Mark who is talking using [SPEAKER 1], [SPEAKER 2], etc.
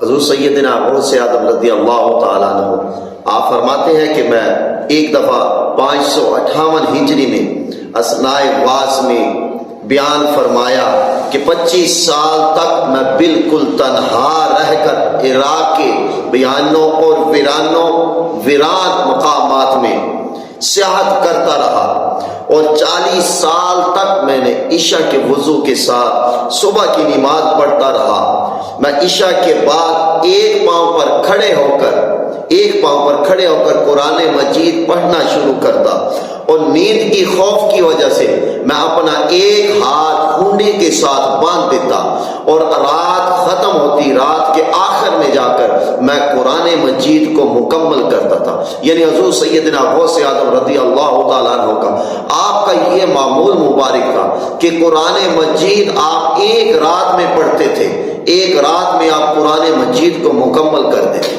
[SPEAKER 1] حضور سیدنا غوث اعظم رضی اللہ تعالیٰ عنہ آپ فرماتے ہیں کہ میں ایک دفعہ 558 ہجری میں اثناء واس میں بیان فرمایا کہ 25 سال تک میں بالکل تنہا رہ کر عراق کے بیانوں اور ویران مقامات میں سیاحت کرتا رہا، اور 40 سال تک میں نے عشاء کے وضو کے ساتھ صبح کی نماز پڑھتا رہا۔ میں عشاء کے بعد ایک پاؤں پر کھڑے ہو کر قرآن مجید پڑھنا شروع کرتا، اور نیند کی خوف کی وجہ سے میں اپنا ایک ہاتھ کھونڈی کے ساتھ باندھ دیتا، اور رات ختم ہوتی، رات کے آخر میں جا کر میں قرآن مجید کو مکمل کرتا تھا۔ یعنی حضور سیدنا غوث اعظم رضی اللہ تعالیٰ عنہ کا آپ کا یہ معمول مبارک تھا کہ قرآن مجید آپ ایک رات میں پڑھتے تھے، ایک رات میں آپ قرآن مجید کو مکمل کر دیتے۔